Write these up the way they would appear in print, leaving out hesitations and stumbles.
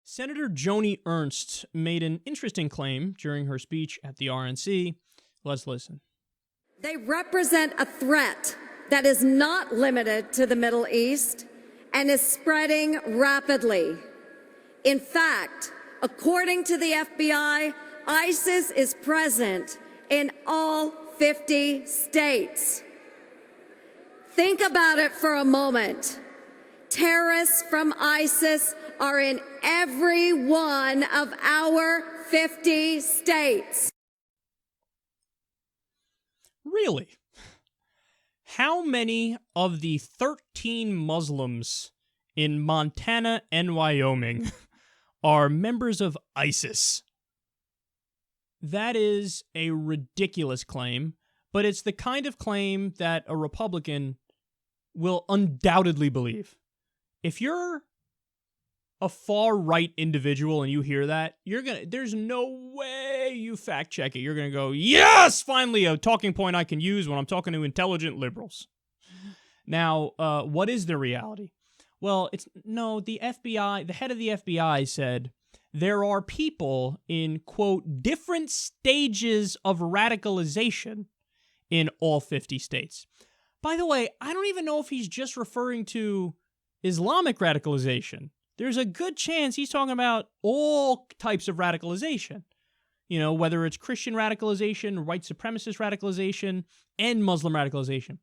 Senator Joni Ernst made an interesting claim during her speech at the RNC. Let's listen. They represent a threat that is not limited to the Middle East and is spreading rapidly. In fact, according to the FBI, ISIS is present in all 50 states. Think about it for a moment. Terrorists from ISIS are in every one of our 50 states. Really? How many of the 13 Muslims in Montana and Wyoming are members of ISIS? That is a ridiculous claim, but it's the kind of claim that a Republican will undoubtedly believe. If you're a far-right individual and you hear that, there's no way you fact-check it. You're going to go, yes, finally a talking point I can use when I'm talking to intelligent liberals. Now, what is the reality? Well, the FBI, the head of the FBI said there are people in, quote, different stages of radicalization in all 50 states. By the way, I don't even know if he's just referring to Islamic radicalization. There's a good chance he's talking about all types of radicalization. You know, whether it's Christian radicalization, white supremacist radicalization, and Muslim radicalization.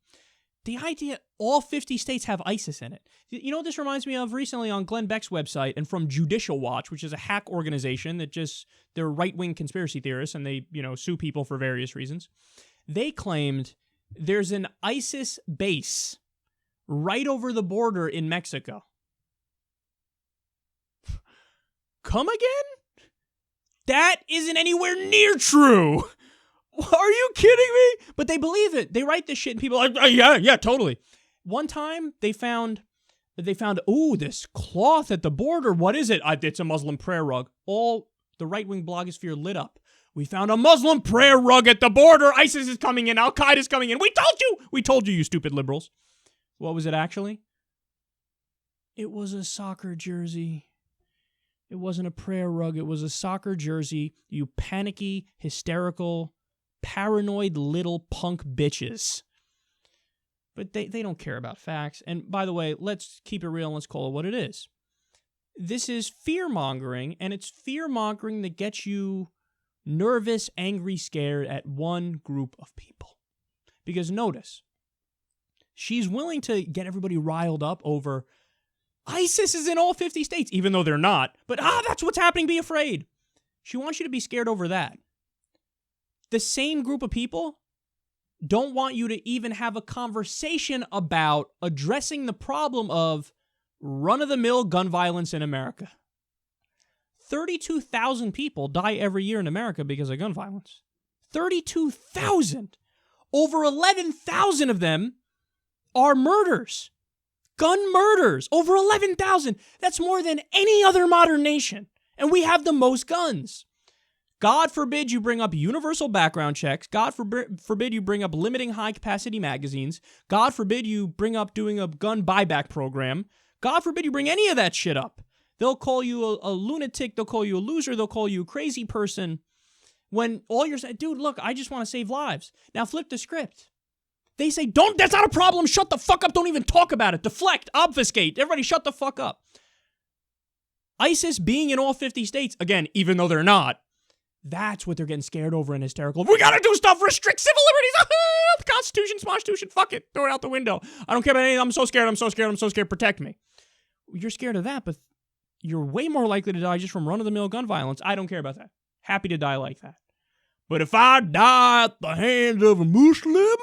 The idea all 50 states have ISIS in it. You know what this reminds me of recently on Glenn Beck's website and from Judicial Watch, which is a hack organization that they're right-wing conspiracy theorists and they, sue people for various reasons. They claimed there's an ISIS base right over the border in Mexico. Come again? That isn't anywhere near true. Are you kidding me? But they believe it. They write this shit and people are like, oh, yeah, totally. One time they found, this cloth at the border. What is it? It's a Muslim prayer rug. All the right-wing blogosphere lit up. We found a Muslim prayer rug at the border. ISIS is coming in. Al-Qaeda's coming in. We told you, you stupid liberals. What was it actually? It was a soccer jersey. It wasn't a prayer rug. It was a soccer jersey. You panicky, hysterical, paranoid little punk bitches. But they don't care about facts. And by the way, let's keep it real and let's call it what it is. This is fear-mongering, and it's fear-mongering that gets you nervous, angry, scared at one group of people. Because notice, she's willing to get everybody riled up over ISIS is in all 50 states, even though they're not. But, that's what's happening, be afraid. She wants you to be scared over that. The same group of people don't want you to even have a conversation about addressing the problem of run-of-the-mill gun violence in America. 32,000 people die every year in America because of gun violence. 32,000! Over 11,000 of them are murders. Gun murders. Over 11,000. That's more than any other modern nation. And we have the most guns. God forbid you bring up universal background checks. God forbid you bring up limiting high-capacity magazines. God forbid you bring up doing a gun buyback program. God forbid you bring any of that shit up. They'll call you a lunatic. They'll call you a loser. They'll call you a crazy person. When all you're saying, dude, look, I just want to save lives. Now flip the script. They say, that's not a problem. Shut the fuck up. Don't even talk about it. Deflect, obfuscate. Everybody shut the fuck up. ISIS being in all 50 states, again, even though they're not, that's what they're getting scared over and hysterical. We gotta do stuff, restrict civil liberties. The Constitution, fuck it. Throw it out the window. I don't care about anything. I'm so scared. Protect me. You're scared of that, but you're way more likely to die just from run-of-the-mill gun violence. I don't care about that. Happy to die like that. But if I die at the hands of a Muslim,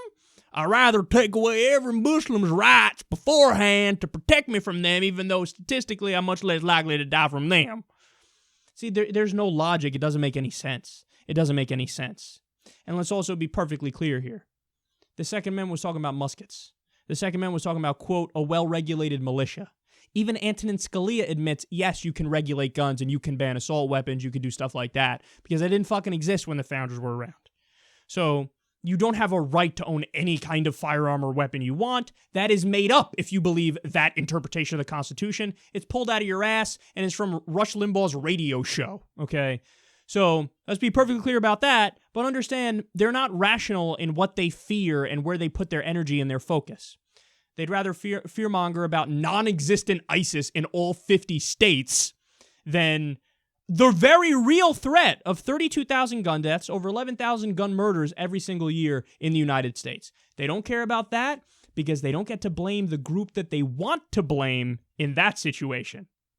I'd rather take away every Muslim's rights beforehand to protect me from them, even though statistically I'm much less likely to die from them. See, there's no logic. It doesn't make any sense. And let's also be perfectly clear here. The Second Amendment was talking about muskets. The Second Amendment was talking about, quote, a well-regulated militia. Even Antonin Scalia admits, yes, you can regulate guns and you can ban assault weapons, you can do stuff like that, because that didn't fucking exist when the founders were around. So you don't have a right to own any kind of firearm or weapon you want. That is made up if you believe that interpretation of the Constitution. It's pulled out of your ass, and it's from Rush Limbaugh's radio show, okay? So let's be perfectly clear about that, but understand they're not rational in what they fear and where they put their energy and their focus. They'd rather fearmonger about non-existent ISIS in all 50 states than the very real threat of 32,000 gun deaths, over 11,000 gun murders every single year in the United States. They don't care about that because they don't get to blame the group that they want to blame in that situation.